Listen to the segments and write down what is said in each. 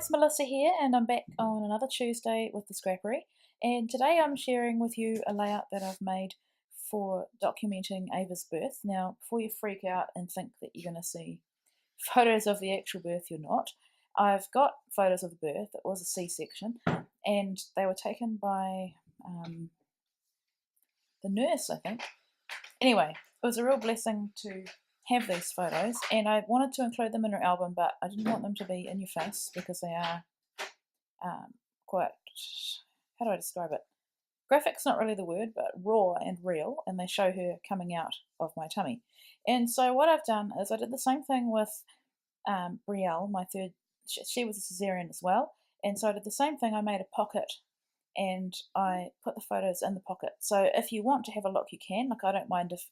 it's Melissa here, and I'm back on another Tuesday with the Scrappery. And today I'm sharing with you a layout that I've made for documenting Ava's birth. Now, before you freak out and think that you're going to see photos of the actual birth, you're not. I've got photos of the birth. It was a C-section, and they were taken by the nurse, I think. Anyway, it was a real blessing to have these photos, and I wanted to include them in her album, but I didn't want them to be in your face because they are quite, how do I describe it? Graphic's not really the word, but raw and real, and they show her coming out of my tummy. And so what I've done is I did the same thing with Brielle, my third. She was a cesarean as well, and so I did the same thing. I made a pocket and I put the photos in the pocket. So if you want to have a look, you can. Like, I don't mind if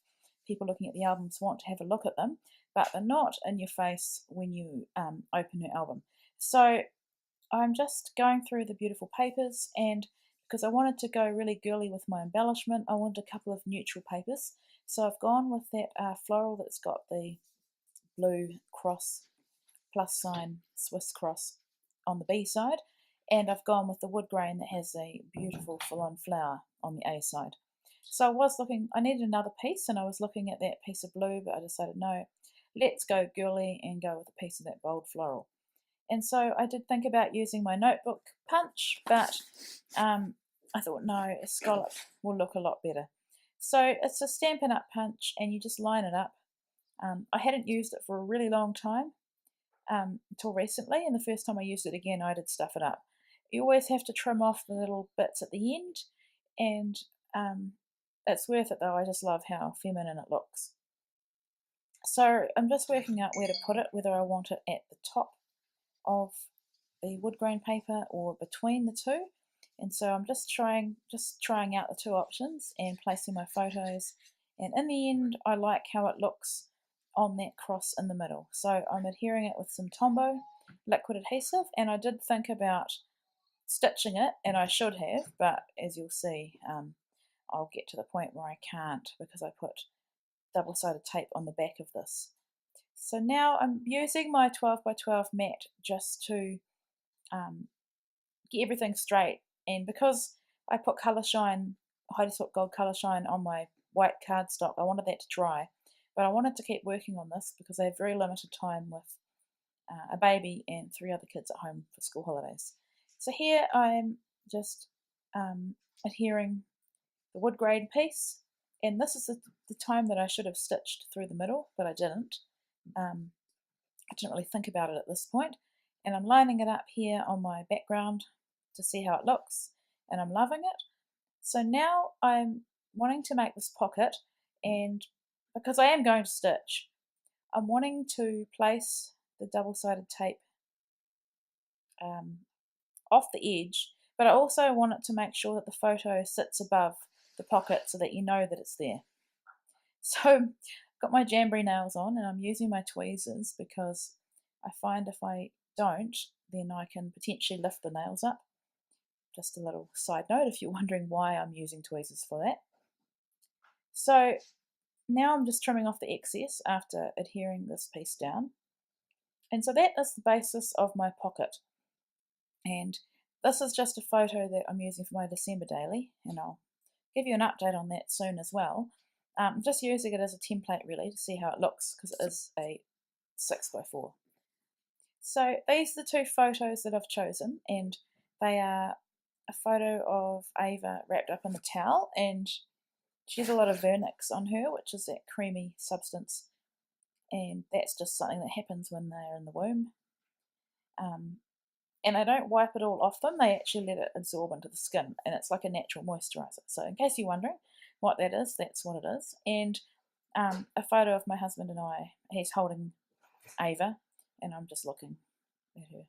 people looking at the albums want to have a look at them, but they're not in your face when you open her album. So I'm just going through the beautiful papers, and because I wanted to go really girly with my embellishment, I wanted a couple of neutral papers. So I've gone with that floral that's got the blue cross plus sign Swiss cross on the B side, and I've gone with the wood grain that has a beautiful full-on flower on the A side. So I was looking, I needed another piece, and I was looking at that piece of blue, but I decided no, let's go girly and go with a piece of that bold floral. And so I did think about using my notebook punch, but I thought no, a scallop will look a lot better. So it's a Stampin' Up punch, and you just line it up. I hadn't used it for a really long time until recently, and the first time I used it again, I did stuff it up. You always have to trim off the little bits at the end, and it's worth it though. I just love how feminine it looks. So I'm just working out where to put it, whether I want it at the top of the wood grain paper or between the two. And so I'm just trying out the two options and placing my photos. And in the end, I like how it looks on that cross in the middle. So I'm adhering it with some Tombow liquid adhesive, and I did think about stitching it, and I should have, but as you'll see, I'll get to the point where I can't because I put double-sided tape on the back of this. So now I'm using my 12 by 12 mat just to get everything straight, and because I put colour shine, Heidi Swapp Gold colour shine on my white cardstock, I wanted that to dry, but I wanted to keep working on this because I have very limited time with a baby and 3 other kids at home for school holidays. So here I'm just adhering the wood grain piece, and this is the time that I should have stitched through the middle, but I didn't. I didn't really think about it at this point, and I'm lining it up here on my background to see how it looks, and I'm loving it. So now I'm wanting to make this pocket, and because I am going to stitch, I'm wanting to place the double-sided tape off the edge, but I also want it to make sure that the photo sits above the pocket so that you know that it's there. So I've got my jamboree nails on, and I'm using my tweezers because I find if I don't, then I can potentially lift the nails up. Just a little side note if you're wondering why I'm using tweezers for that. So now I'm just trimming off the excess after adhering this piece down. And so that is the basis of my pocket. And this is just a photo that I'm using for my December daily, and I'll give you an update on that soon as well. I'm just using it as a template really to see how it looks because it is a 6x4. So these are the two photos that I've chosen, and they are a photo of Ava wrapped up in the towel, and she has a lot of vernix on her, which is that creamy substance, and that's just something that happens when they're in the womb. And I don't wipe it all off them, they actually let it absorb into the skin, and it's like a natural moisturiser. So in case you're wondering what that is, that's what it is. And a photo of my husband and I, he's holding Ava, and I'm just looking at her.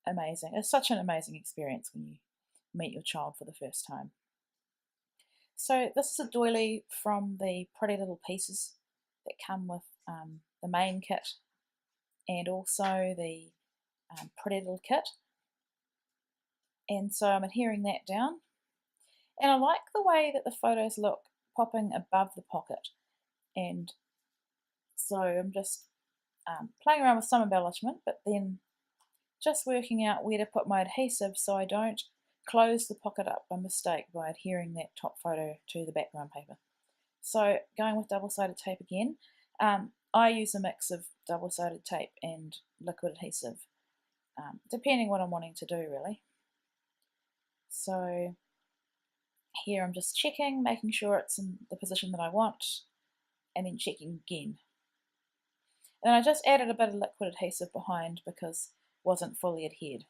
Amazing. It's such an amazing experience when you meet your child for the first time. So this is a doily from the Pretty Little Pieces that come with the main kit and also the Pretty Little kit. And so I'm adhering that down. And I like the way that the photos look popping above the pocket. And so I'm just playing around with some embellishment, but then just working out where to put my adhesive so I don't close the pocket up by mistake by adhering that top photo to the background paper. So going with double-sided tape again, I use a mix of double-sided tape and liquid adhesive, depending what I'm wanting to do really. So here I'm just checking, making sure it's in the position that I want, and then checking again. And I just added a bit of liquid adhesive behind because it wasn't fully adhered.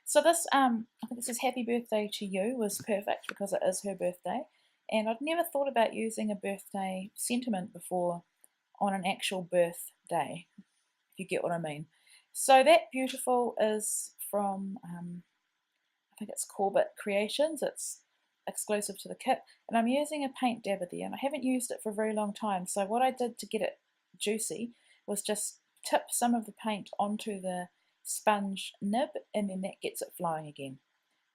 So this, I think it says happy birthday to you was perfect because it is her birthday. And I'd never thought about using a birthday sentiment before on an actual birthday, if you get what I mean. So that beautiful is from, I think it's Corbett Creations. It's exclusive to the kit. And I'm using a paint dabber there, and I haven't used it for a very long time. So what I did to get it juicy was just tip some of the paint onto the sponge nib, and then that gets it flowing again.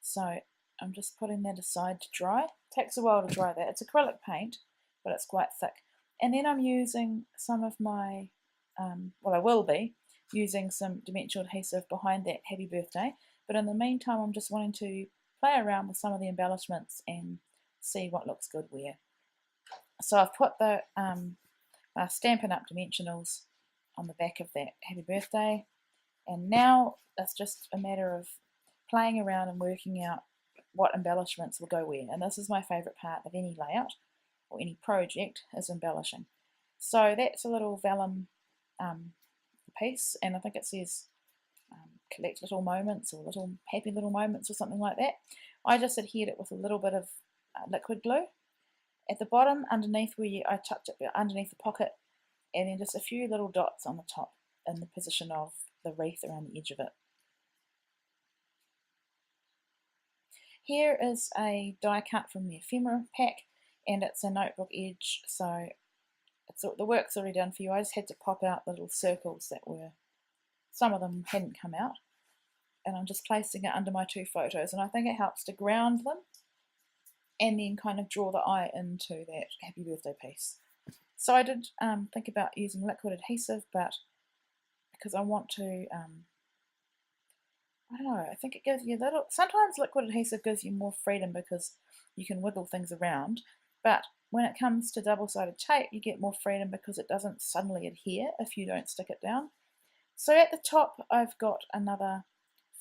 So I'm just putting that aside to dry. It takes a while to dry that. It's acrylic paint, but it's quite thick. And then I'm using some of my, well, I will be using some dimensional adhesive behind that happy birthday, but in the meantime I'm just wanting to play around with some of the embellishments and see what looks good where. So I've put the Stampin' Up! Dimensionals on the back of that happy birthday, and now it's just a matter of playing around and working out what embellishments will go where. And this is my favourite part of any layout or any project, is embellishing. So that's a little vellum piece, and I think it says collect little moments or little happy little moments or something like that. I just adhered it with a little bit of liquid glue at the bottom underneath where I tucked it underneath the pocket, and then just a few little dots on the top in the position of the wreath around the edge of it. Here is a die cut from the ephemera pack, and it's a notebook edge, so the work's already done for you. I just had to pop out the little circles that were, some of them hadn't come out, and I'm just placing it under my two photos, and I think it helps to ground them and then kind of draw the eye into that happy birthday piece. So I did think about using liquid adhesive, but because I want to, I don't know, I think it gives you a little, sometimes liquid adhesive gives you more freedom because you can wiggle things around, but when it comes to double-sided tape you get more freedom because it doesn't suddenly adhere if you don't stick it down. So at the top I've got another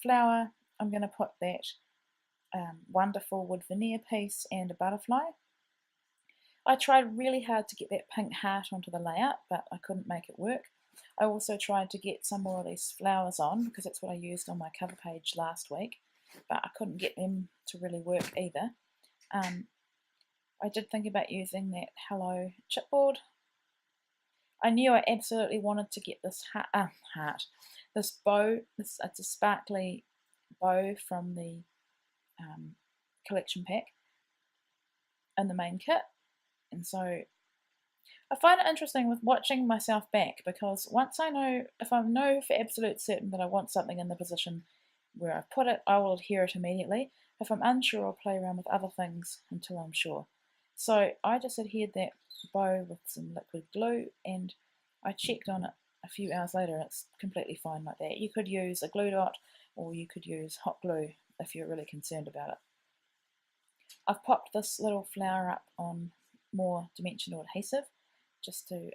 flower. I'm going to put that wonderful wood veneer piece and a butterfly. I tried really hard to get that pink heart onto the layout, but I couldn't make it work. I also tried to get some more of these flowers on because that's what I used on my cover page last week, but I couldn't get them to really work either. I did think about using that Hello chipboard. I knew I absolutely wanted to get this this bow. It's a sparkly bow from the collection pack in the main kit, and so I find it interesting with watching myself back, because once I know, if I know for absolute certain that I want something in the position where I've put it, I will adhere it immediately. If I'm unsure, I'll play around with other things until I'm sure. So I just adhered that bow with some liquid glue, and I checked on it a few hours later and it's completely fine like that. You could use a glue dot or you could use hot glue if you're really concerned about it. I've popped this little flower up on more dimensional adhesive just to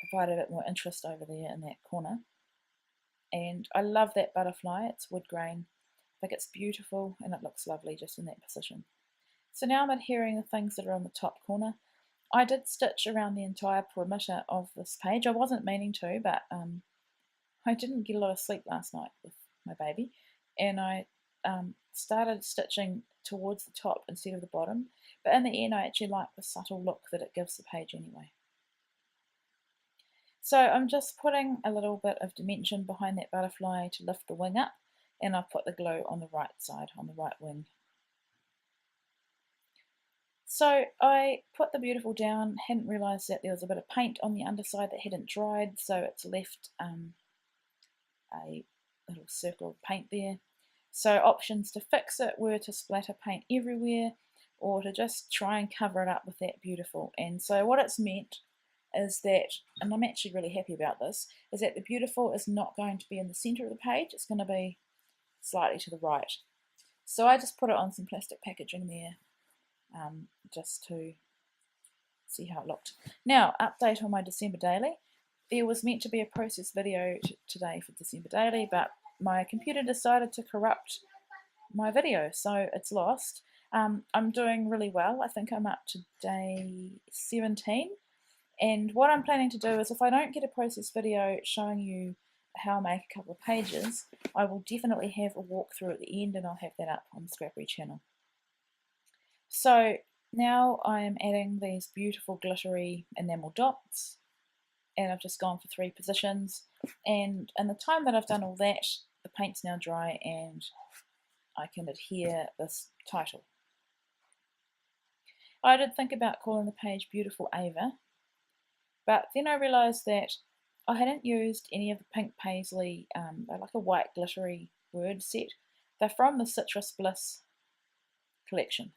provide a bit more interest over there in that corner. And I love that butterfly, it's wood grain. I think it's beautiful and it looks lovely just in that position. So now I'm adhering the things that are on the top corner. I did stitch around the entire perimeter of this page. I wasn't meaning to, but I didn't get a lot of sleep last night with my baby, and I started stitching towards the top instead of the bottom, but in the end I actually like the subtle look that it gives the page anyway. So I'm just putting a little bit of dimension behind that butterfly to lift the wing up, and I've put the glue on the right side, on the right wing. So I put the beautiful down, hadn't realised that there was a bit of paint on the underside that hadn't dried, so it's left a little circle of paint there. So options to fix it were to splatter paint everywhere or to just try and cover it up with that beautiful. And so what it's meant is that, and I'm actually really happy about this, is that the beautiful is not going to be in the centre of the page, it's going to be slightly to the right. So I just put it on some plastic packaging there just to see how it looked. Now, update on my December daily. There was meant to be a process video today for December daily, but my computer decided to corrupt my video, so it's lost. I'm doing really well. I think I'm up to day 17, and what I'm planning to do is, if I don't get a process video showing you how I make a couple of pages, I will definitely have a walkthrough at the end, and I'll have that up on the Scrappery channel. So now I am adding these beautiful glittery enamel dots, and I've just gone for 3 positions, and in the time that I've done all that, the paint's now dry and I can adhere this title. I did think about calling the page Beautiful Ava, but then I realised that I hadn't used any of the pink paisley, they're like a white glittery word set. They're from the Citrus Bliss collection.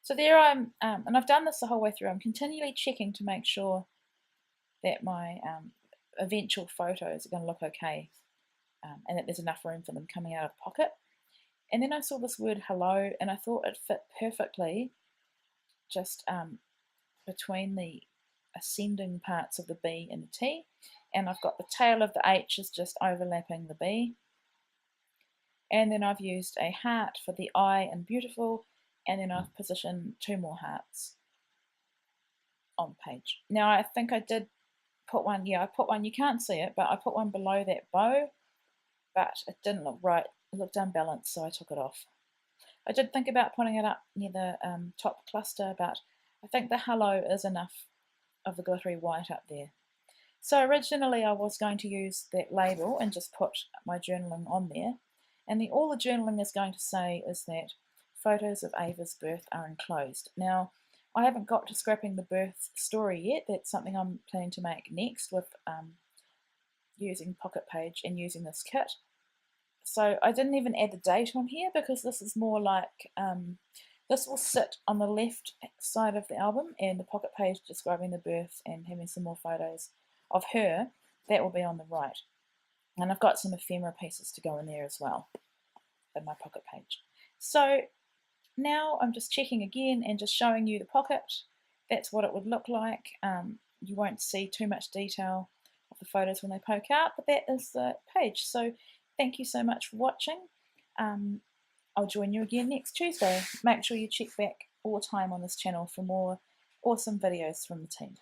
So there I'm, and I've done this the whole way through, I'm continually checking to make sure that my eventual photos are going to look okay, and that there's enough room for them coming out of the pocket. And then I saw this word hello, and I thought it fit perfectly just between the ascending parts of the B and the T, and I've got the tail of the H is just overlapping the B, and then I've used a heart for the I in beautiful, and then I've positioned 2 more hearts on the page. Now I think I did put one, I put one, you can't see it, but I put one below that bow, but it didn't look right, it looked unbalanced, so I took it off. I did think about putting it up near the top cluster, but I think the hello is enough of the glittery white up there. So originally I was going to use that label and just put my journaling on there, and all the journaling is going to say is that photos of Ava's birth are enclosed. Now, I haven't got to scrapping the birth story yet. That's something I'm planning to make next with using Pocket Page and using this kit. So I didn't even add the date on here because this is more like, this will sit on the left side of the album, and the Pocket Page describing the birth and having some more photos of her, that will be on the right. And I've got some ephemera pieces to go in there as well in my Pocket Page. So now I'm just checking again and just showing you the pocket. That's what it would look like. You won't see too much detail of the photos when they poke out, but that is the page. So thank you so much for watching. I'll join you again next Tuesday. Make sure you check back all the time on this channel for more awesome videos from the team.